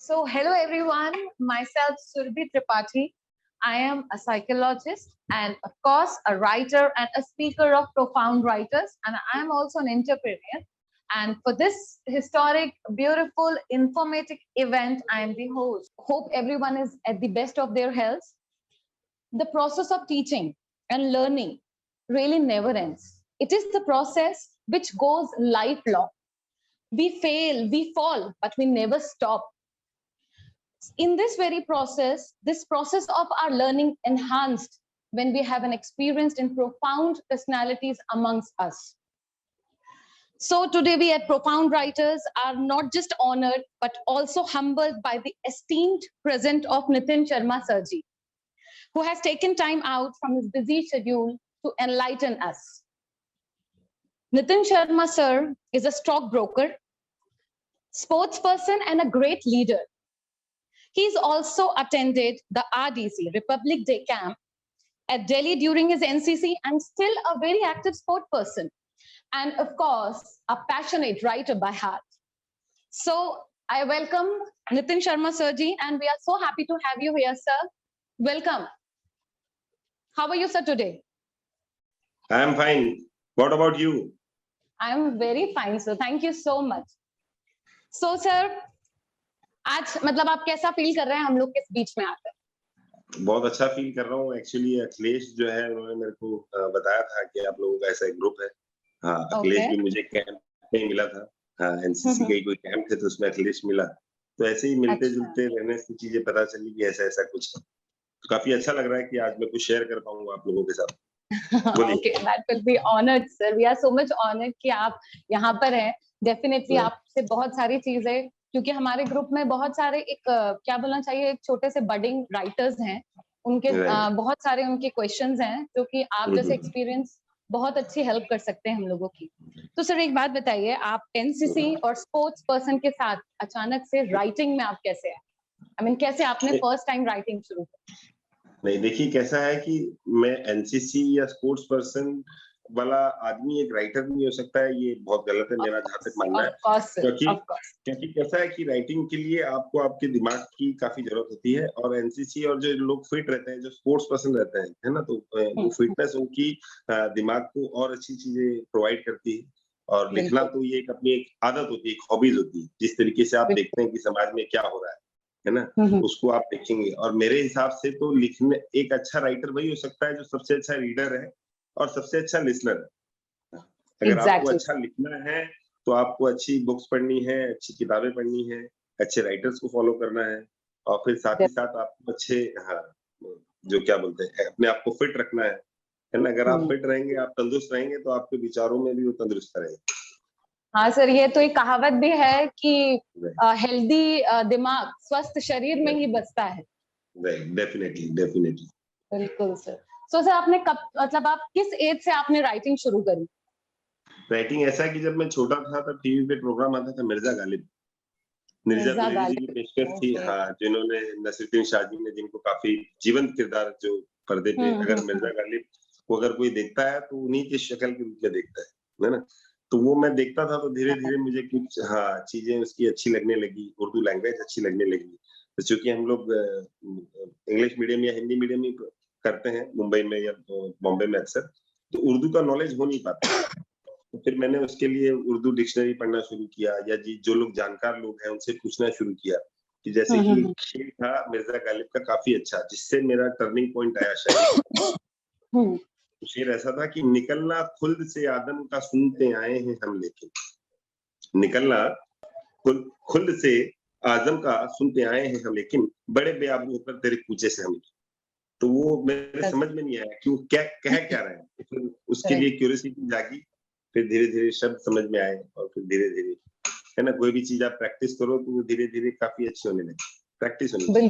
So, hello everyone. Myself, Surbhi Tripathi. I am a psychologist and, of course, a writer and a speaker of Profound Writers. And I am also an entrepreneur. And for this historic, beautiful, informative event, I am the host. Hope everyone is at the best of their health. The process of teaching and learning really never ends. It is the process which goes lifelong. We fail, we fall, but we never stop. In this process of our learning enhanced when we have an experienced and profound personalities amongst us. So today we at Profound Writers are not just honored, but also humbled by the esteemed presence of Nitin Sharma Sirji, who has taken time out from his busy schedule to enlighten us. Nitin Sharma sir is a stockbroker, sportsperson, and a great leader. He's also attended the RDC, Republic Day Camp, at Delhi during his NCC, and still a very active sport person. And of course, a passionate writer by heart. So I welcome Nitin Sharma Sirji, and we are so happy to have you here, sir. Welcome. How are you, sir, today? I am fine. What about you? I am very fine, sir. Thank you so much. So, sir, आज मतलब आप कैसा feel कर रहे हैं हम लोग के बीच में आकर? बहुत अच्छा फील कर रहा हूँ। एक्चुअली अखिलेश जो है उन्होंने मेरे को बताया था कि आप लोगों का ऐसा एक ग्रुप है। हाँ, अखिलेश भी मुझे कैंप में मिला था। हाँ, एनसीसी का कोई कैंप थे तो उसमें अखिलेश मिला। तो ऐसे ही मिलते जुलते रहने से चीजें पता चली कि ऐसा ऐसा कुछ है। तो काफी अच्छा लग रहा है कि आज मैं कुछ शेयर कर पाऊंगा आप लोगों के साथ। Okay, that will be honored, sir. We are so much honored कि आप यहाँ पर हैं. Definitely आपसे बहुत सारी चीजें, क्योंकि हमारे ग्रुप में बहुत सारे एक क्या बोलना चाहिए, एक छोटे से बडिंग राइटर्स हैं, उनके बहुत सारे उनके क्वेश्चंस हैं जो कि आप जैसे एक्सपीरियंस बहुत अच्छी हेल्प कर सकते हैं हम लोगों की. तो सर एक बात बताइए, आप एनसीसी और स्पोर्ट्स पर्सन के साथ अचानक से राइटिंग में आप कैसे आए? आई मीन कैसे आपने फर्स्ट टाइम राइटिंग शुरू की? नहीं, देखिए कैसा है कि मैं एनसीसी या स्पोर्ट्स पर्सन वाला आदमी एक राइटर नहीं हो सकता है, ये बहुत गलत है मेरा जहाँ तक मानना है। क्योंकि कैसा है कि राइटिंग के लिए आपको आपके दिमाग की काफी जरूरत होती है, और एनसीसी और जो लोग फिट रहते हैं, जो स्पोर्ट्स पर्सन रहते हैं, है ना, तो वो फिटनेस उनकी दिमाग को और अच्छी चीजें प्रोवाइड करती है। और लिखना तो ये एक अपनी एक आदत होती है, एक हॉबीज होती है। जिस तरीके से आप देखते हैं कि समाज में क्या हो रहा है ना, उसको आप देखेंगे। और मेरे हिसाब से तो लिखने एक अच्छा राइटर वही हो सकता है जो सबसे अच्छा रीडर है और सबसे अच्छा लिसनर है। अगर आपको अच्छा लिखना है तो आपको अच्छी बुक्स पढ़नी है, अच्छी किताबें पढ़नी है, अच्छे राइटर्स को फॉलो करना है, और फिर साथ ही साथ आपको अच्छे जो क्या बोलते हैं अपने आप को फिट रखना है ना। अगर आप फिट रहेंगे, आप तंदुरुस्त रहेंगे, तो आपके विचारों में भी वो तंदुरुस्त रहेंगे। हाँ सर, ये तो एक कहावत भी है कि हेल्दी दिमाग स्वस्थ शरीर में ही बसता है। डेफिनेटली बिल्कुल सर। सो सर आपने कब, मतलब आप किस एज से आपने राइटिंग शुरू करी? राइटिंग ऐसा कि जब मैं छोटा था तब टीवी पे प्रोग्राम आता था मिर्जा गालिब जी की पेशकश थी। हाँ, जिन्होंने नसीरुद्दीन शाह जी ने जिनको काफी जीवंत किरदार जो पर्दे पे, अगर मिर्जा गालिब को अगर कोई देखता है तो उन्हीं की शक्ल के रूप में देखता है ना। तो वो मैं देखता था तो धीरे धीरे मुझे कुछ चीजें उसकी अच्छी लगने लगी, उर्दू लैंग्वेज अच्छी लगने लगी। तो चूंकि हम लोग इंग्लिश मीडियम या हिंदी मीडियम ही करते हैं मुंबई में या बॉम्बे में अक्सर, तो उर्दू का नॉलेज हो नहीं पाता। तो फिर मैंने उसके लिए उर्दू डिक्शनरी पढ़ना शुरू किया, या जो लोग जानकार लोग हैं उनसे पूछना शुरू किया। कि जैसे कि शेर था मिर्जा गालिब का काफी अच्छा, जिससे मेरा टर्निंग पॉइंट आया शायद। शेर ऐसा था कि निकलना खुल्द से आदम का सुनते आए हैं हम, लेकिन निकलना खुल्द से आदम का सुनते आए हैं हम, लेकिन बड़े बेआबरू होकर तेरे पूछे से हम। तो वो मेरे समझ में नहीं आया कि वो क्या कह क्या रहे हैं। फिर उसके लिए क्यूरियोसिटी जागी, फिर धीरे धीरे शब्द समझ में आए, और फिर धीरे धीरे, है ना, कोई भी चीज आप प्रैक्टिस करो तो वो धीरे धीरे काफी अच्छी होने लगी। प्रैक्टिस होनी चाहिए।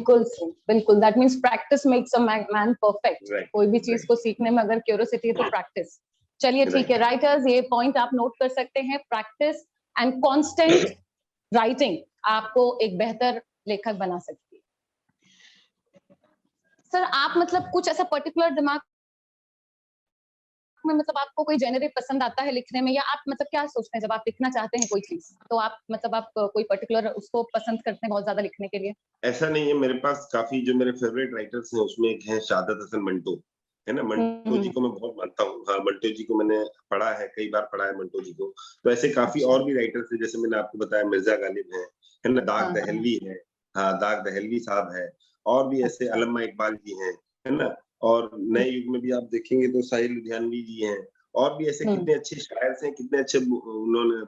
बिल्कुल, that means practice makes a man perfect. कोई भी चीज को सीखने में अगर क्यूरियोसिटी है तो प्रैक्टिस। चलिए ठीक है राइटर्स, ये पॉइंट आप नोट कर सकते हैं। प्रैक्टिस एंड कांस्टेंट राइटिंग आपको एक बेहतर लेखक बना सकती है। सर आप मतलब कुछ ऐसा पर्टिकुलर दिमाग में मतलब आपको कोई जेनर पसंद आता है लिखने में, या आप मतलब क्या सोचते हैं जब आप लिखना चाहते हैं कोई चीज, तो आप मतलब आप कोई पर्टिकुलर उसको पसंद करते हैं बहुत ज्यादा लिखने के लिए? ऐसा नहीं है, मेरे पास काफ़ी जो मेरे फ़ेवरेट राइटर्स हैं उसमें एक हैं शहादत हसन मंटो, है ना? मंटो जी हम्म। को मैं बहुत मानता हूँ। हाँ, मंटो जी को मैंने पढ़ा है, कई बार पढ़ा है मंटो जी को। तो ऐसे काफ़ी अच्छा। और भी राइटर्स हैं, जैसे मैंने आपको बताया मिर्ज़ा गालिब है ना? हाँ दाग हाँ। दहलवी है, हाँ, दाग दहलवी साहब है, और भी ऐसे अच्छा। अल्लमा इकबाल जी हैं, है ना? और नए युग में भी आप देखेंगे तो साहिर लुधियानवी जी हैं, और भी ऐसे हम्म। कितने अच्छे शायर्स हैं, कितने अच्छे उन्होंने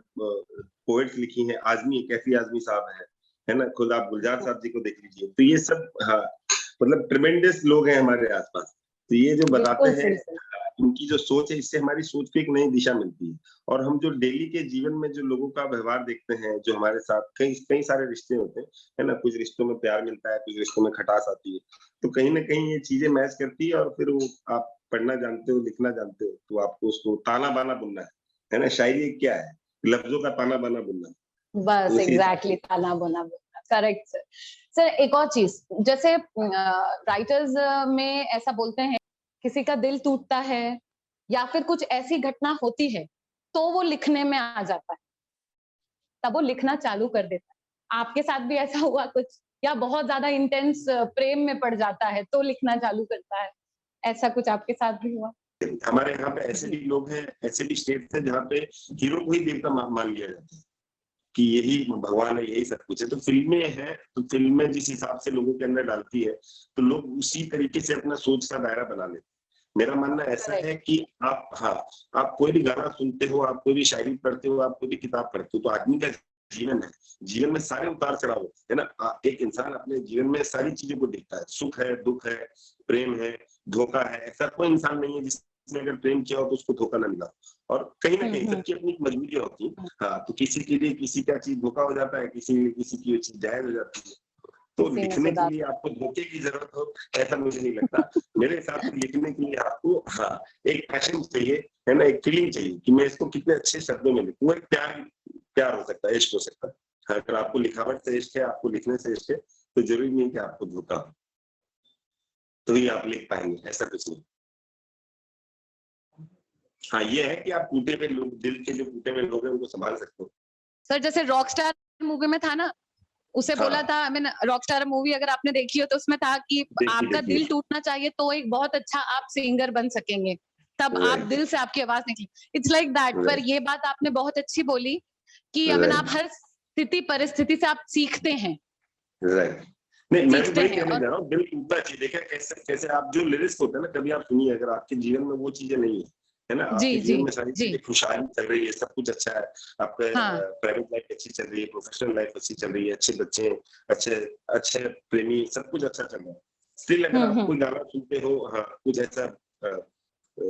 पोएट्स लिखी हैं। आज़मी, कैफ़ी आज़मी साहब हैं, है ना? खुद आप गुलज़ार साहब जी को देख लीजिए। तो ये सब हाँ, मतलब ट्रेमेंडस लोग हैं हमारे आस-पास। तो ये जो बताते बिल्कुल हैं सही सही। इनकी जो सोच है, इससे हमारी सोच को एक नई दिशा मिलती है। और हम जो डेली के जीवन में जो लोगों का व्यवहार देखते हैं, जो हमारे साथ कई कई सारे रिश्ते होते हैं, है ना? कुछ रिश्तों में प्यार मिलता है, कुछ रिश्तों में खटास आती है। तो कहीं न कहीं ये चीज़ें मैच करती है, और फिर वो आप पढ़ना जानते हो, लिखना जानते हो, तो आपको उसको ताना-बाना बुनना है ना? शायरी एक क्या है? लफ्ज़ों का ताना-बाना बुनना। तो बस उसी हिसाब एग्जैक्टली, ताना बुना बुना, करेक्ट सर। सर एक और चीज, जैसे राइटर्स में ऐसा बोलते हैं किसी का दिल टूटता है या फिर कुछ ऐसी घटना होती है तो वो लिखने में आ जाता है, तब वो लिखना चालू कर देता है। आपके साथ भी ऐसा हुआ कुछ, या बहुत ज्यादा इंटेंस प्रेम में पड़ जाता है तो लिखना चालू करता है, ऐसा कुछ आपके साथ भी हुआ? हमारे यहाँ पे ऐसे जी। भी लोग हैं, ऐसे भी स्टेट्स हैं जहाँ पे हीरो को ही देवता मान लिया जाता है कि यही भगवान है, यही सब कुछ है। तो फ़िल्में हैं, तो फ़िल्में जिस हिसाब से लोगों के अंदर डालती है, तो लोग उसी तरीके से अपना सोच का दायरा बना लेते हैं। मेरा मानना ऐसा करेक्ट। है कि आप हाँ, आप कोई भी गाना सुनते हो, आप कोई भी शायरी पढ़ते हो, आप कोई भी किताब पढ़ते हो, तो आदमी का जीवन है। जीवन में सारे उतार-चढ़ाव होते हैं ना? एक इंसान अपने जीवन में सारी चीज़ों को देखता है, सुख है, दुःख है, प्रेम है, धोखा है। ऐसा कोई इंसान नहीं है जिसने अगर प्रेम किया हो तो उसको धोखा ना मिला हो। और कहीं न कहीं हम्म। सबकी अपनी एक मजबूरियाँ होती हैं। हाँ, तो किसी के लिए किसी का चीज़ धोखा हो जाता है, किसी के लिए किसी की वो चीज़ जायज़ हो जाती है। तो किसी में लिखने के सुधार। लिए आपको धोखे की ज़रूरत हो, ऐसा मुझे नहीं लगता। मेरे हिसाब से लिखने के लिए आपको हाँ, एक पैशन चाहिए, है ना? एक फीलिंग चाहिए कि मैं इसको कितने अच्छे शब्दों में लिखूँ। एक प्यार प्यार हो सकता है, इश्क हो सकता है। हाँ, अगर आपको लिखावट से इश्क है, आपको लिखने से इश्क है, तो ज़रूरी नहीं कि आपको धोखा हो, तो ही आप लिख पाएँगे, ऐसा कुछ नहीं। हाँ, ये है कि आप टूटे हुए लोग, दिल के जो टूटे हुए लोग हैं, उनको सँभाल सकते हो। सर जैसे रॉकस्टार मूवी में था ना, उसे बोला हाँ, था, आई मीन रॉकस्टार मूवी अगर आपने देखी हो तो उसमें था कि देखिए, आपका देखिए। दिल टूटना चाहिए तो एक बहुत अच्छा आप सिंगर बन सकेंगे, तब आप राइट, दिल से आपकी आवाज निकली। It's like that. पर राइट, ये बात आपने बहुत अच्छी बोली कि आई मीन आप राइट, हर स्थिति परिस्थिति से आप सीखते हैं, राइट। नहीं, मैं भी सीखते वही हैं। कहने और जा रहा हूँ, दिल टूटना चाहिए। देखिए कैसे कैसे आप जो लिरिक्स होते हैं ना, कभी आप सुनिए, अगर आपके जीवन में वो चीज़ें नहीं है ना? जी आपके जी जीवन में सारी जी। चीज़ें खुशहाली चल रही है, सब कुछ अच्छा है, आपका हाँ। प्राइवेट लाइफ अच्छी चल रही है, प्रोफेशनल लाइफ अच्छी चल रही है, अच्छे बच्चे हैं, अच्छे अच्छे प्रेमी, सब कुछ अच्छा चल रहा है। स्टिल अगर आप हम्म। कोई गाना सुनते हो, हाँ, कुछ ऐसा अ अ,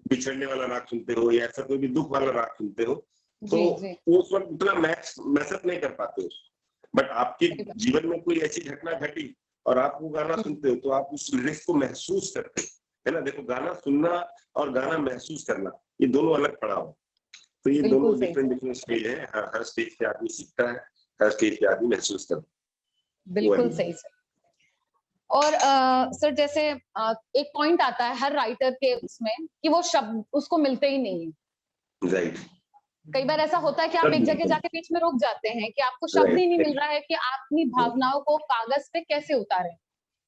बिछड़ने वाला राग सुनते हो या ऐसा कोई भी दुःख वाला राग सुनते हो, तो जी जी। वो उस वक़्त उतना मैच अप नहीं कर पाते हो। बट आपके सही बात। जीवन में कोई ऐसी घटना घटी और आप वो गाना हम्म, सुनते हो, तो आप उस लिरिक्स को महसूस करते हो, है ना? देखो, गाना सुनना और गाना महसूस करना, ये दोनों अलग पड़ाव है। तो ये बिल्कुल दोनों सही डिफरेंट सर। डिफरेंट स्टेज हैं। हाँ, हर स्टेज पे आदमी सीखता है, हर स्टेज पे आदमी महसूस करता है, बिल्कुल वही है। सही सर। और सर जैसे एक पॉइंट आता है हर राइटर के उसमें कि वो शब्द उसको मिलते ही नहीं है। राइट, कई बार ऐसा होता है कि आप सब एक जगह मिलता है। जाके बीच में रुक जाते हैं कि आपको शब्द ही राइट, नहीं मिल राइट, रहा है कि आप अपनी राइट, भावनाओं को कागज पे कैसे उतारें।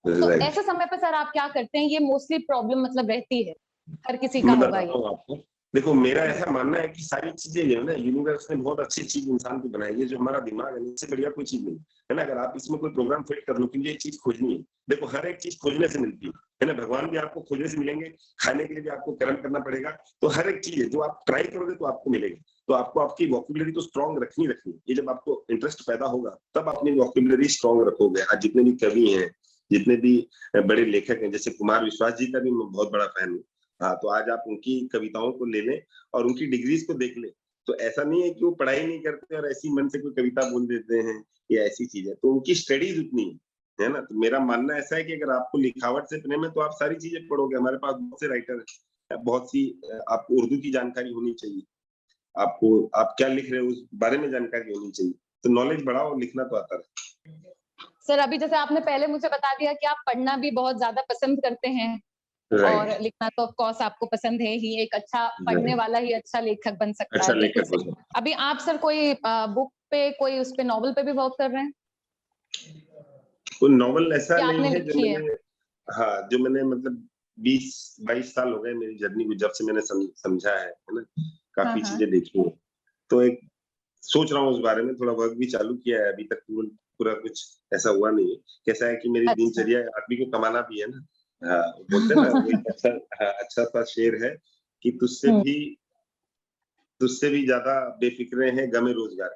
तो राइट। ऐसे समय पे सर आप क्या करते हैं? ये मोस्टली प्रॉब्लम मतलब रहती है, हर किसी का मैं होगा बताता ये। हूँ आपको। देखो, मेरा जी। ऐसा मानना है कि सारी चीज़ें जो है ना, यूनिवर्स ने बहुत अच्छी चीज़ इंसान को बनाई है, जो हमारा दिमाग है, इससे बढ़िया कोई चीज़ नहीं। है ना? अगर आप इसमें कोई प्रोग्राम फिट कर लो कि ये चीज़ खोजनी है, देखो हर एक चीज़ खोजने से मिलती है ना? भगवान भी आपको खोजने से मिलेंगे, खाने के लिए भी आपको कर्म करना पड़ेगा, तो हर एक चीज़ है, जो आप ट्राई करोगे तो आपको मिलेगी। तो आपको आपकी वोकैब्युलरी तो स्ट्रॉन्ग रखनी ही रखनी है। ये जब आपको इंटरेस्ट पैदा होगा, तब अपनी वोकैब्युलरी स्ट्रॉन्ग रखोगे। आज जितने भी कवि हैं, जितने भी बड़े लेखक हैं, जैसे कुमार विश्वास जी का भी मैं बहुत बड़ा फैन हूँ। हाँ, तो आज आप उनकी कविताओं को ले लें और उनकी डिग्रीज़ को देख लें, तो ऐसा नहीं है कि वो पढ़ाई नहीं करते और ऐसे ही मन से कोई कविता बोल देते हैं या ऐसी चीज़ है, तो उनकी स्टडीज़ उतनी है ना? तो मेरा मानना ऐसा है कि अगर आपको लिखावट से प्रेम है, तो आप सारी चीज़ें पढ़ोगे। हमारे पास बहुत से राइटर हैं, बहुत सी आपको उर्दू की जानकारी होनी चाहिए, आपको आप क्या लिख रहे हो, उस बारे में जानकारी होनी चाहिए। तो नॉलेज बढ़ाओ, लिखना तो आता रहे। सर अभी जैसे आपने पहले मुझे बता दिया कि आप पढ़ना भी बहुत ज्यादा पसंद करते हैं, और राइट, लिखना तो ऑफ कोर्स आपको पसंद है ही, एक अच्छा पढ़ने राइट। वाला ही अच्छा लेखक बन सकता अच्छा है, बिल्कुल लेखक हो सही। सकता अभी आप सर कोई बुक पे, कोई उस पे नॉवल पे भी वर्क कर रहे हैं है। कोई नॉवल ऐसा या नहीं आपने है जो लिखी है? मैंने हाँ, जो मैंने मतलब 20-22 साल हो गए मेरी जर्नी को, जब से मैंने समझा है ना? हाँ, काफ़ी हाँ। चीज़ें देखी हैं। तो एक सोच रहा हूँ उस बारे में, थोड़ा वर्क भी चालू किया है, अभी तक पूरा कुछ ऐसा हुआ नहीं है। कैसा है कि मेरी अच्छा। दिनचर्या आदमी को कमाना भी है ना। हाँ, बोलते हैं ना वो एक अच्छा हाँ, अच्छा-सा शेर है कि हुँ, तुझसे भी ज़्यादा बेफ़िक्रे हैं गम रोज़गार,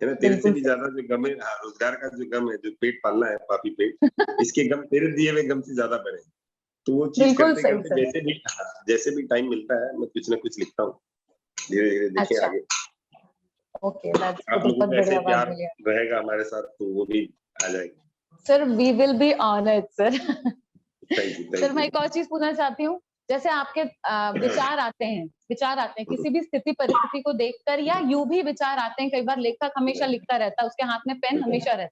है ना? तेरे से बिल्कुल भी सही। ज़्यादा जो गम है हाँ, रोज़गार का जो गम है, जो पेट पालना है, पापी पेट, इसके गम तेरे दिए हुए गम से ज़्यादा बड़े हैं। तो वो चीज़ बिल्कुल सही करते-करते सर। जैसे भी टाइम मिलता है, मैं कुछ ना कुछ लिखता हूँ। धीरे-धीरे देखें अच्छा, आगे। ओके, दैट्स आप गुड, लोगों बहुत का ऐसे बढ़िया बात प्यार बोली है। रहेगा हमारे साथ तो वो भी आ जाएगी। Sir we will be honoured sir. Thank you, sir thank मैं यू। एक और चीज़ पूछना चाहती हूँ, जैसे आपके विचार आते हैं किसी भी स्थिति परिस्थिति को देखकर, या यूँ भी विचार आते हैं, कई बार लेखक हमेशा राइट, लिखता रहता है, उसके हाथ में पेन हमेशा रहता है।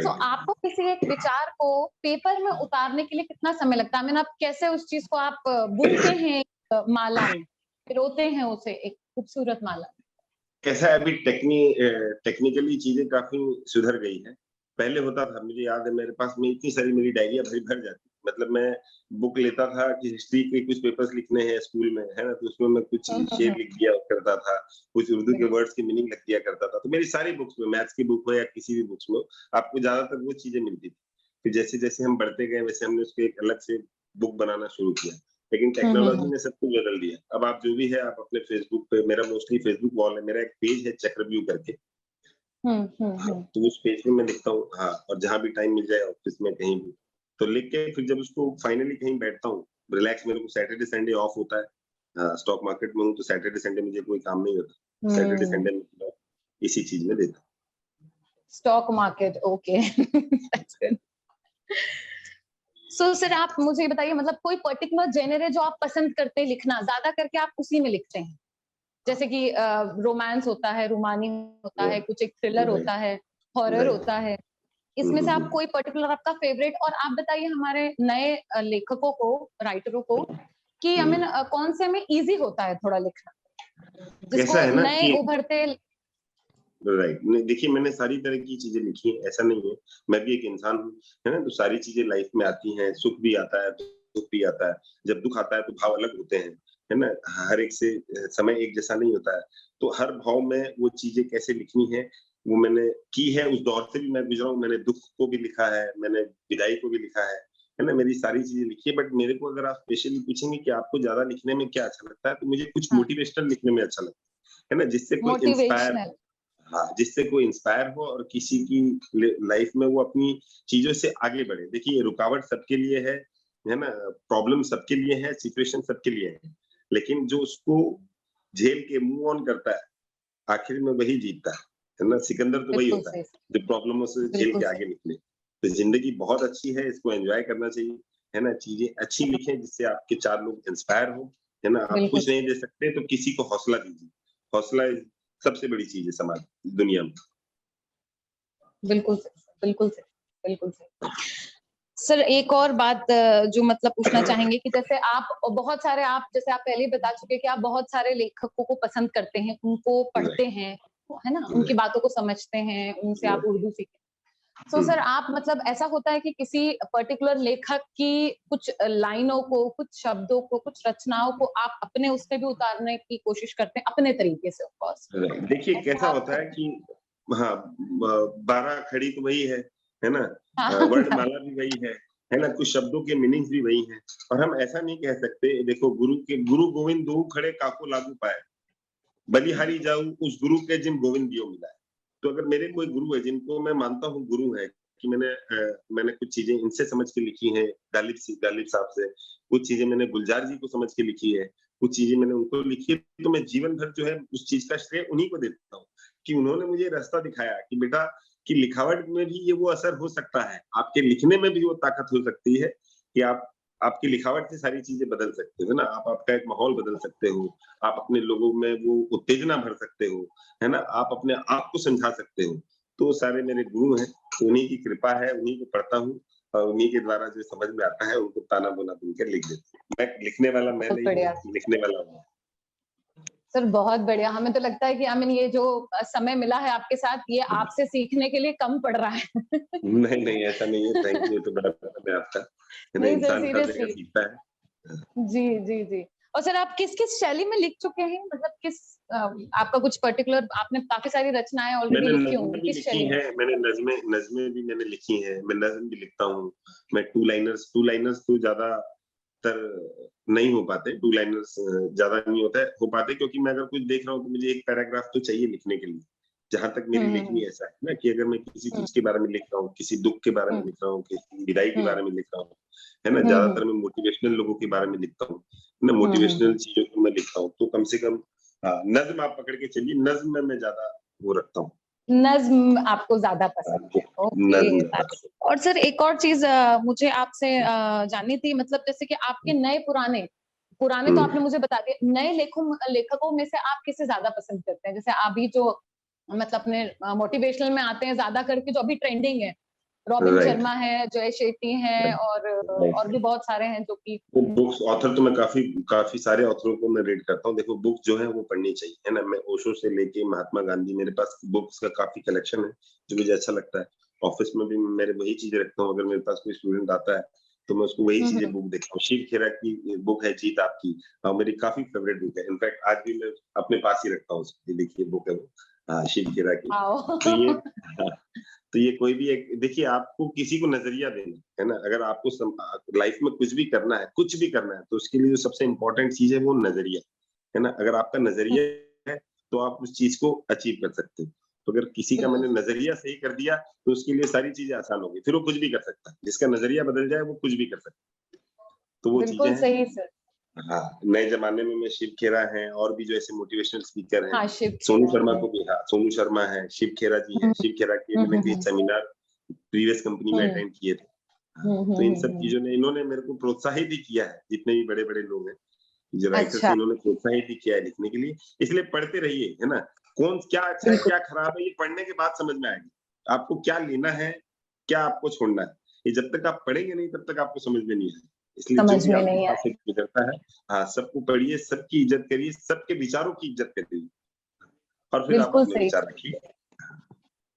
तो राइट। आपको किसी एक विचार को पेपर में उतारने के लिए कितना समय लगता है? आई मीन आप कैसे उस चीज़ को आप बुनते हैं माला में, पिरोते हैं उसे एक खूबसूरत माला में? कैसा है अभी टेक्निकली चीज़ें काफ़ी सुधर गई हैं। पहले होता था मुझे याद है मेरे पास में इतनी सारी मेरी डायरियाँ भरी भर जाती। मतलब मैं बुक लेता था कि हिस्ट्री के कुछ पेपर्स लिखने हैं स्कूल में, है ना? तो उसमें मैं कुछ हुँ, हुँ, शेर हुँ। लिख दिया करता था, कुछ उर्दू के बिल्कुल। वर्ड्स की मीनिंग लिख दिया करता था। तो मेरी सारी बुक्स में मैथ्स की बुक हो या किसी भी बुक्स में हो, आपको ज़्यादातर वो चीज़ें मिलती थी। फिर जैसे-जैसे हम बढ़ते गए वैसे हमने उसको एक अलग से बुक बनाना शुरू किया। लेकिन हुँ, हुँ, टेक्नोलॉजी हुँ। ने सब कुछ बदल दिया। अब आप जो भी है आप अपने फ़ेसबुक पे मेरा मोस्टली फ़ेसबुक वॉल है, मेरा एक पेज है चक्रव्यूह करके। हुँ, हुँ, हाँ, हुँ। तो उस पेज पे मैं लिखता हूँ हाँ, और जहाँ भी टाइम मिल जाए ऑफ़िस में कहीं भी। तो लिख के फिर जब उसको फाइनली कहीं बैठता हूँ, रिलैक्स मेरे को सैटरडे संडे ऑफ होता है। स्टॉक मार्केट में हूँ तो सैटरडे संडे मुझे कोई काम नहीं होता। सैटरडे हुँ, संडे में पूरा इसी चीज़ में देता हूँ। Stock market okay that's good. So sir आप मुझे ये बताइए, मतलब कोई पर्टिकुलर जेनर है जो आप पसंद करते हैं लिखना, ज़्यादा करके आप उसी में लिखते हैं? जैसे कि रोमांस होता है, रूमानी होता है, कुछ एक थ्रिलर राइट, होता है, हॉरर राइट। होता है। हुँ, इसमें हुँ, से आप हुँ। कोई पर्टिकुलर आपका फेवरेट, और आप बताइए हमारे नए लेखकों को, राइटरों को, कि आई मीन हुँ। कौन से में ईज़ी होता है थोड़ा लिखना? जिसको ऐसा है ना नए कि उभरते राइट नहीं देखिए मैंने सारी तरह की चीज़ें लिखी हैं, ऐसा नहीं है। मैं भी एक इंसान हूँ, है ना? तो सारी चीज़ें लाइफ़ में आती हैं, सुख भी आता है, दुःख भी आता है। जब दुःख आता है तो भाव अलग होते हैं, है ना? हर एक से समय एक जैसा नहीं होता है। तो हर भाव में वो चीज़ें कैसे लिखनी है, वो मैंने की है, उस दौर से भी मैं गुज़रा हूँ। मैंने दुःख को भी लिखा है, मैंने विदाई को भी लिखा है ना? मेरी सारी चीज़ें लिखी है बट मेरे को अगर आप स्पेशली पूछेंगे कि आपको ज़्यादा लिखने में क्या अच्छा लगता है, तो मुझे कुछ हाँ, मोटिवेशनल लिखने में अच्छा लगता है ना? जिससे कोई इंस्पायर मोटिवेशनल हाँ, जिससे कोई इंस्पायर हो और किसी की लाइफ में वो अपनी चीज़ों से आगे बढ़े। देखिए रुकावट सबके लिए है ना? प्रॉब्लम सबके लिए है, सिचुएशन सबके लिए है। लेकिन जो उसको झेल के मूव ऑन करता है, आखिर में वही जीतता है ना? सिकंदर तो वही बिल्कुल होता है, सही, जो प्रॉब्लमों से झेल बिल्कुल के सही, आगे निकले। तो ज़िंदगी बहुत अच्छी है, इसको एन्जॉय करना चाहिए, है ना? चीज़ें अच्छी लिखें जिससे आपके 4 लोग इंस्पायर हों, है ना? आप बिल्कुल कुछ नहीं सही, दे सकते तो किसी को हौसला दीजिए। हौसला सबसे बड़ी चीज़ है समाज दुनिया में। बिल्कुल सही, बिल्कुल सही, बिल्कुल सही। सर एक और बात जो मतलब पूछना चाहेंगे कि जैसे आप बहुत सारे, आप जैसे आप पहले ही बता चुके हैं कि आप बहुत सारे लेखकों को पसंद करते हैं, उनको पढ़ते राइट, हैं, है ना? उनकी राइट, बातों को समझते हैं, उनसे आप राइट। उर्दू सीखते हैं। सो हुँ। सर आप मतलब ऐसा होता है कि किसी पर्टिकुलर लेखक की कुछ लाइनों को, कुछ शब्दों को, कुछ रचनाओं को आप अपने उस पे भी उतारने की कोशिश करते हैं, अपने तरीके से ऑफ कोर्स। राइट। देखिए कैसा ऐसा आप होता है करते हैं? कि हाँ, ब 12 खड़ी तो वही है ना? हाँ, वर्णमाला भी वही है ना? कुछ शब्दों के मीनिंग्स भी वही हैं और हम ऐसा नहीं कह सकते देखो गुरु गोविंद दोऊ खड़े काको लागू पाए। बलिहारी जाऊँ उस गुरु के जिन गोविंद दियो मिलाए। तो अगर मेरे कोई गुरु है जिनको मैं मानता हूँ गुरु है कि मैंने कुछ चीज़ें इनसे समझ के लिखी हैं, गालिब साहब से, कुछ चीज़ें मैंने गुलजार जी को समझ के लिखी है, कुछ चीज़ें मैंने उनको लिखी है, तो मैं जीवन भर जो है उस चीज़ का श्रेय उन्हीं को देता हूँ, कि उन्होंने मुझे रास्ता दिखाया कि बेटा कि लिखावट में भी ये वो असर हो सकता है, आपके लिखने में भी वो ताकत हो सकती है कि आप आपकी लिखावट से सारी चीज़ें बदल सकते हो, है ना? आप आपका एक माहौल बदल सकते हो, आप अपने लोगों में वो उत्तेजना भर सकते हो, है ना? आप अपने आप को समझा सकते हो। तो वो सारे मेरे गुरु हैं, तो उन्हीं की कृपा है, उन्हीं को पढ़ता हूँ और उन्हीं के द्वारा जो समझ में आता है उनको ताना बुना बुनकर लिख देते हैं। मैं लिखने वाला मैं बहुत नहीं बढ़िया हूँ, लिखने वाला हूँ। सर, बहुत बढ़िया। हमें तो लगता है कि आई मीन ये जो समय मिला है आपके साथ, ये आपसे सीखने के लिए कम पड़ रहा है। नहीं, नहीं ऐसा नहीं है। थैंक यू, ये तो बड़ा प्यार है आपका। है ना, नहीं सर, इंसान हर जगह सीरियसली। सीखता है। जी, जी, जी। और सर आप किस-किस शैली में लिख चुके हैं? मतलब आपका कुछ पर्टिकुलर, आपने काफ़ी सारी रचनाएँ ऑलरेडी मैंने लिखी होंगी, नज़्में भी किस लिखी शैली में? हैं, मैंने नज़्में नज़्में भी मैंने लिखी हैं, मैं नज़्म भी लिखता हूँ। मैं टू लाइनर्स तो ज़्यादातर नहीं हो पाते, टू लाइनर्स ज़्यादा नहीं होता है, हो पाते क्योंकि मैं अगर कुछ देख रहा हूँ तो मुझे एक पैराग्राफ तो चाहिए लिखने के लिए। जहाँ तक हुँ, मेरी हुँ, लेखनी हुँ। ऐसा है ना कि अगर मैं किसी हुँ, चीज़ के बारे में लिख रहा हूँ, किसी दुःख के बारे में हुँ, लिख रहा हूँ, किसी विदाई के हुँ, बारे में लिख रहा हूँ, है ना? हुँ, हुँ, ज़्यादातर मैं मोटिवेशनल लोगों के बारे में लिखता हूँ, है ना? हुँ, हुँ, मोटिवेशनल हुँ। चीज़ों को मैं लिखता हूँ, तो कम से कम नज़्म आप पकड़ के चलिए, नज़्म में मैं ज़्यादा वो रखता हूँ। नज़्म आपको ज़्यादा पसंद आपको है। ओके, नज़्म ज़्यादा दैट्स। पसंद और सर एक और चीज़ मुझे आपसे जाननी थी, मतलब जैसे कि आपके नए पुराने पुराने है। तो हुँ। आपने मुझे बता दिए, नए लेखकों में से आप किसे ज़्यादा पसंद करते हैं? जैसे अभी जो मतलब अपने मोटिवेशनल में आते हैं ज़्यादा करके, जो अभी ट्रेंडिंग है, रॉबिन राइट, शर्मा है, जय शेट्टी हैं, राइट, और राइट। भी बहुत सारे हैं जो कि तो बुक्स ऑथर तो मैं काफ़ी काफ़ी सारे ऑथरों को मैं रीड करता हूँ। देखो बुक जो है वो पढ़नी चाहिए, है ना? मैं ओशो से लेके महात्मा गांधी मेरे पास बुक्स का काफ़ी कलेक्शन है, जो मुझे अच्छा लगता है। ऑफ़िस में भी मेरे वही चीज़ें रखता हूँ, अगर मेरे पास कोई स्टूडेंट आता है, तो मैं उसको वही हुँ, चीज़ें हुँ। बुक देता हूँ। शिव खेरा की बुक है जीत आपकी, मेरी काफ़ी फ़ेवरेट बुक है। इनफैक्ट आज भी मैं अपने पास ही रखता हूँ उसको, ये देखिए बुक है वो, शिव खेरा की। तो ये वाओ! हाँ, तो ये कोई भी एक देखिए आपको किसी को नज़रिया देना है ना? अगर आपको लाइफ में कुछ भी करना है, तो उसके लिए जो सबसे इम्पोर्टेंट चीज़ है वो नज़रिया, है ना? अगर आपका नज़रिया है, तो आप उस चीज़ को अचीव कर सकते हो। तो अगर किसी का बिल्कुल, मैंने नज़रिया सही कर दिया, तो उसके लिए सारी चीज़ें आसान हो गई, फिर वो कुछ भी कर सकता है। जिसका नज़रिया बदल जाए, वो कुछ भी कर सकता है। तो वो चीज़ें बिल्कुल हैं। सही सर। हाँ, नए ज़माने में शिव खेरा हैं और भी जो ऐसे मोटिवेशनल स्पीकर हैं। हाँ, शिव सोनू खेरा। शर्मा हुँ। को भी हाँ, सोनू शर्मा है, शिव खेरा जी हैं। हुँ, शिव खेरा के हुँ, मैंने हुँ, कई हुँ। सेमिनार प्रीवियस कंपनी में हुँ, अटेंड किए थे। हाँ, हुँ, हुँ, तो इन हुँ, सब हुँ। चीज़ों ने इन्होंने मेरे को प्रोत्साहित ही किया है, जितने भी बड़े-बड़े लोग हैं, जो राइटर्स अच्छा, हैं इन्होंने प्रोत्साहित ही किया है लिखने के लिए। इसलिए पढ़ते रहिए, है ना? कौन क्या अच्छा है, बिल्कुल, क्या खराब है, ये पढ़ने के बाद समझ में आएगा। आपको क्या लेना है, क्या आपको छोड़ना है। ये जब तक आप पढ़ेंगे नहीं, तब तक आपको समझ में नहीं आएगा। इसलिए जो समझ भी में आपके नहीं पास आया। से गुज़रता है, सबको पढ़िए, सबकी इज़्ज़त करिए, सबके विचारों की इज़्ज़त करिए और फिर आप बिल्कुल अपने सही। विचार रखिए।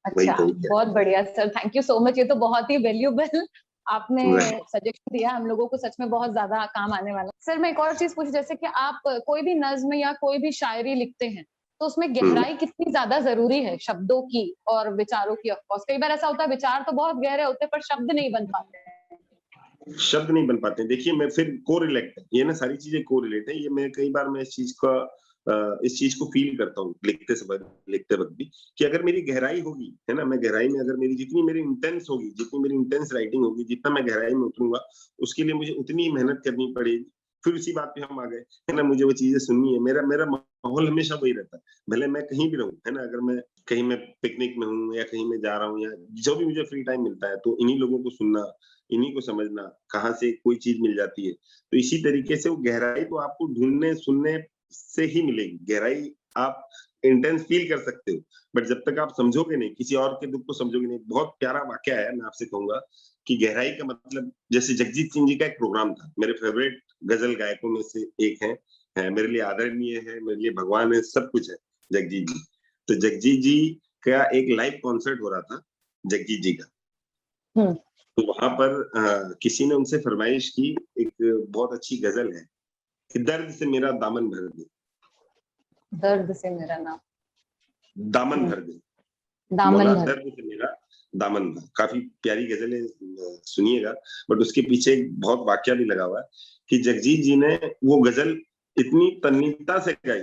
वही अच्छा, तरीका बहुत बढ़िया sir, thank you so much. ये तो बहुत ही वैल्यूएबल आपने है। राइट। सजेशन दिया हम लोगों को, सच में बहुत ज़्यादा काम आने वाला है। सर मैं एक और चीज़ पूछूँ, जैसे कि आप कोई भी नज़्म या कोई भी शायरी लिखते हैं, तो उसमें हुँ। गहराई कितनी ज़्यादा ज़रूरी है शब्दों की और विचारों की? ऑफ कोर्स कई बार ऐसा होता है, विचार तो बहुत गहरे होते हैं पर शब्द नहीं बन पाते हैं। शब्द नहीं बन पाते हैं। देखिए मैं फिर कोरिलेट है, ये ना सारी चीज़ें कोरिलेट है। ये मैं कई बार मैं इस चीज़ को फ़ील करता हूँ लिखते वक़्त भी कि अगर मेरी गहराई होगी, है ना? मैं गहराई में अगर जितनी मेरी इंटेंस राइटिंग होगी, जितना मैं गहराई में उतरूँगा, उसके लिए मुझे उतनी मेहनत करनी पड़ेगी। फिर उसी बात पे हम आ गए, है ना? मुझे वो चीज़ें सुननी है। मेरा मेरा माहौल हमेशा वही रहता है। भले मैं कहीं भी रहूँ, है ना? अगर मैं कहीं मैं पिकनिक में हूँ या कहीं मैं जा रहा हूँ या जो भी मुझे फ्री टाइम मिलता है, तो इन्हीं लोगों को सुनना, इन्हीं को समझना, कहाँ से कोई चीज़ मिल जाती है। तो इसी तरीके से वो गहराई तो आपको ढूँढने, सुनने से ही मिलेगी। गहराई आप इंटेंस फ़ील कर सकते हो, बट जब तक आप समझोगे नहीं, किसी और के दुःख को समझोगे नहीं। बहुत प्यारा वाकया है, मैं आपसे कहूँगा कि गहराई का मतलब जैसे जगजीत सिंह जी का एक प्रोग्राम था। मेरे फ़ेवरेट गज़ल गायकों में से एक हैं। मेरे लिए आदरणीय है, मेरे लिए भगवान है, सब कुछ है जगजीत जी। तो जगजीत जी का एक लाइव कॉन्सर्ट हो रहा था, जगजीत जी का। हुँ, तो वहाँ पर किसी ने उनसे फ़रमाइश की, एक बहुत अच्छी गज़ल है कि दर्द से मेरा दामन भर दे, दर्द से मेरा नाम। दामन हुँ, भर दे, दामन मौला भर। दर्द से मेरा दामन भर। काफ़ी प्यारी गज़ल है, सुनिएगा, बट उसके पीछे एक बहुत वाक़या भी लगा हुआ है कि जगजीत जी ने वो गज़ल इतनी तन्मयता से गाई,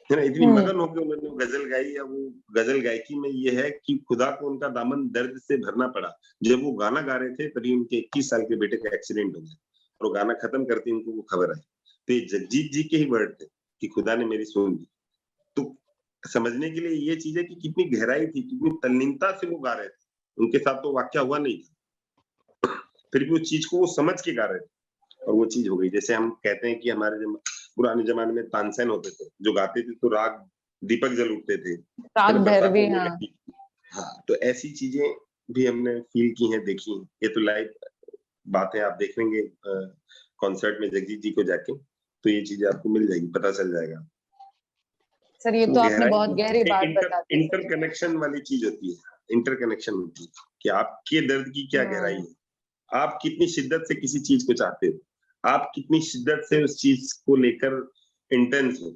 है ना? इतनी हुँ, मगन होके उन्होंने वो गज़ल गाई या वो गज़ल गायकी में ये है कि खुदा को उनका दामन दर्द से भरना पड़ा। जब वो गाना गा रहे थे तभी उनके 21 साल के बेटे का एक्सीडेंट हो गया और वो गाना खत्म करते ही उनको वो खबर आई। तो ये जगजीत जी के ही वर्ड थे कि खुदा ने मेरी सुन ली। तो समझने के लिए ये चीज़ है कि कितनी गहराई थी, कितनी तल्लीनता से वो गा रहे थे। उनके साथ तो वाक़या हुआ नहीं था, फिर भी उस चीज़ को वो समझ के गा रहे थे और वो चीज़ हो गई। जैसे हम कहते हैं कि हमारे पुराने ज़माने में तानसेन होते थे, जो गाते थे तो राग दीपक जल उठते थे, है ना? राग बरसात भैरवी, होने हाँ। लगती थी। हाँ, तो ऐसी चीज़ें भी हमने फील की हैं, देखी हैं। ये तो लाइव बात है, आप देख लेंगे कॉन्सर्ट में जगजीत जी को जाके, तो ये चीजें आपको मिल जाएगी, पता चल जाएगा। सर ये तो तो आपने गहराई बहुत गहरी बात बता दी। इंटर कनेक्शन वाली चीज होती है, इंटर कनेक्शन होती है कि आपके दर्द की क्या गहराई है, आप कितनी शिद्दत से किसी चीज को चाहते हो, आप कितनी शिद्दत से उस चीज को लेकर इंटेंस हो,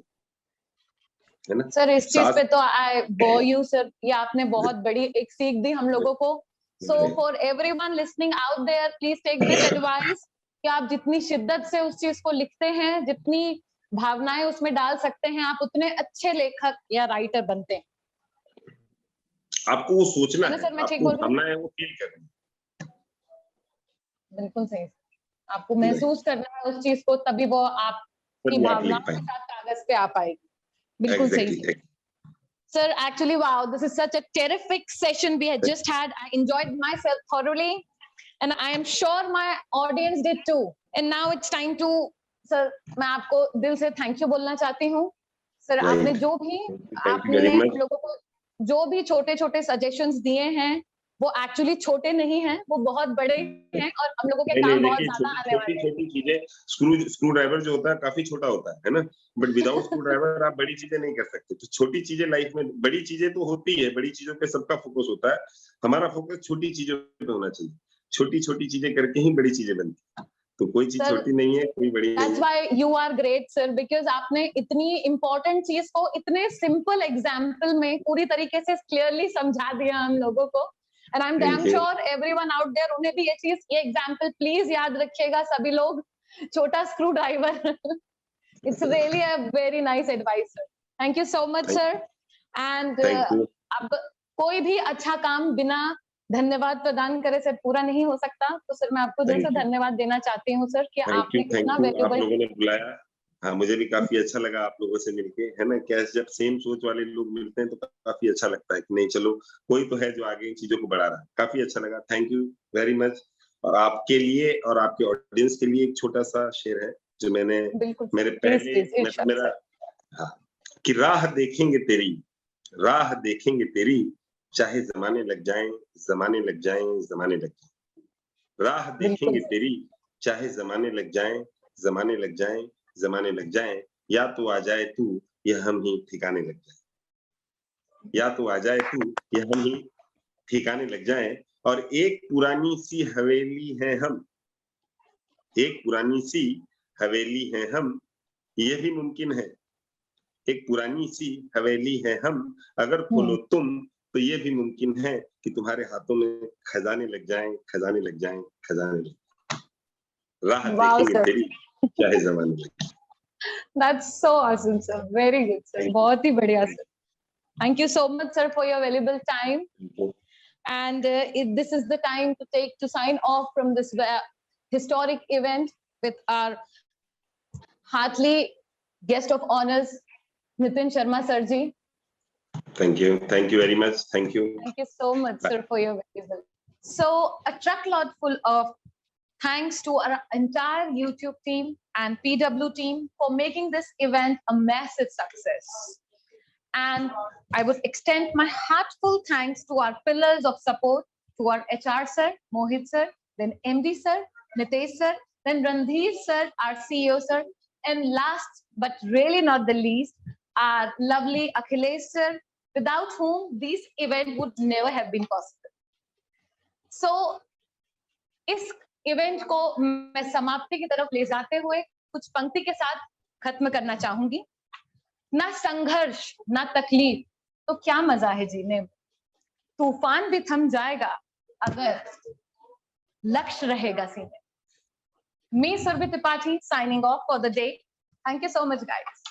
है ना? सर इस चीज साथ पे तो आई बो यू सर, ये आपने बहुत बड़ी एक सीख दी हम लोगों को। So for everyone listening out there, please take this advice कि आप जितनी शिद्दत से उस चीज को लिखते हैं, जितनी भावनाएं उसमें डाल सकते हैं, आप उतने अच्छे लेखक या राइटर बनते हैं। आपको वो सोचना है ना है, सर, मैं ठीक आपको बोल रही हूँ? भावना है, वो फील करनी है। बिल्कुल सही। आपको महसूस करना है उस चीज को, तभी वो आपकी तभी आप लिख भावनाओं के पाएंगे। साथ कागज पे आ पाएगी। बिल्कुल सही। Exactly. Sir, actually, wow, this is such a terrific session we had just had. I enjoyed myself thoroughly, and I am sure my audience did too. And now it's time to, sir, मैं आपको दिल से thank you बोलना चाहती हूँ। Sir आपने जो भी थैंक यू वेरी आपने मच। लोगों को जो भी छोटे छोटे सजेशंस दिए हैं, वो एक्चुअली छोटे नहीं हैं, वो बहुत बड़े हैं, और हम लोगों के नहीं काम नहीं, बहुत देखिए ज्यादा आने वाले हैं। छोटी चीजें, स्क्रू ड्राइवर जो होता है काफी छोटा होता है ना, बट विदाउट स्क्रू ड्राइवर आप बड़ी चीजें नहीं कर सकते। तो छोटी चीजें लाइफ में, बड़ी चीजें तो होती है, बड़ी चीजों पे सबका फोकस होता है, हमारा फोकस छोटी चीजों पे होना चाहिए। छोटी छोटी चीजें करके ही बड़ी चीजें बनती है, तो कोई चीज सर छोटी नहीं है, कोई बड़ी नहीं That's है। why you are great, sir, because आपने इतनी इम्पोर्टेंट चीज को इतने सिंपल एग्जाम्पल में पूरी तरीके से क्लियरली समझा दिया हम लोगों को। And I am Thank damn you. Sure everyone out there, उन्हें भी ये एग्जाम्पल प्लीज याद रखिएगा सभी लोग। छोटा screw driver. It's really a very nice advice sir. Thank you so much sir. And Thank you. अब कोई भी अच्छा काम बिना धन्यवाद प्रदान करे सर पूरा नहीं हो सकता, तो सर मैं आपको दिल से Thank you. धन्यवाद देना चाहती हूँ सर कि आपने थैंक इतना यू, आप वैल्यूबल। लोगों ने बुलाया। हाँ, मुझे भी काफी अच्छा लगा आप लोगों से मिलके, है ना? क्या जब सेम सोच वाले लोग मिलते हैं तो काफी अच्छा लगता है कि नहीं चलो कोई तो है जो आगे इन चीजों को बढ़ा रहा है। काफी अच्छा लगा, थैंक यू वेरी मच। और आपके लिए और आपके ऑडियंस के लिए एक छोटा सा शेर है जो मैंने बिल्कुल मेरे प्लीज पहले प्लीज मैं मेरा हाँ, कि राह देखेंगे तेरी, राह देखेंगे तेरी, चाहे जमाने लग जाएं, जमाने लग जाएं, जमाने लग जाएं। राह देखेंगे बिल्कुल तेरी, चाहे जमाने लग जाएं, जमाने लग जाएं, जमाने लग जाएं, या तो आ जाए तू, या हम ही ठिकाने लग जाएं। या तो आ जाए तू, या हम ही ठिकाने लग जाएं। और एक पुरानी सी हवेली है हम, एक पुरानी सी हवेली है हम, ये भी मुमकिन है। एक पुरानी सी हवेली है हम, अगर खोलो तुम तो ये भी मुमकिन है कि तुम्हारे हाथों में खजाने लग जाएं, खजाने लग जाएं, खजाने लग जाएं। राह Wow, देखेंगे sir. तेरी, चाहे जमाने लग जाएं। That's so awesome, sir. Very good, sir. Thank you. बहुत ही बढ़िया, sir. Thank you so much, sir, for your valuable time. Thank you. And this is the time to sign off from this historic event with our heartily guest of honors, Nitin Sharma, sir ji. Thank you very much. Thank you. Thank you so much, sir, for your valuable. So a truckload full of thanks to our entire YouTube team and PW team for making this event a massive success. And I would extend my heartfelt thanks to our pillars of support, to our HR sir, Mohit sir, then MD sir, Nitesh sir, then Randhir sir, our CEO sir, and last but really not the least, our lovely Akhilesh sir, without whom this event would never have been possible. So, इस event को मैं समाप्ति की तरफ ले जाते हुए कुछ पंक्ति के साथ खत्म करना चाहूंगी। ना संघर्ष ना तकलीफ तो क्या मजा है जीने में, तूफान भी थम जाएगा अगर लक्ष्य रहेगा सीने। Me, Surbhi Tripathi, signing off for the day. Thank you so much, guys.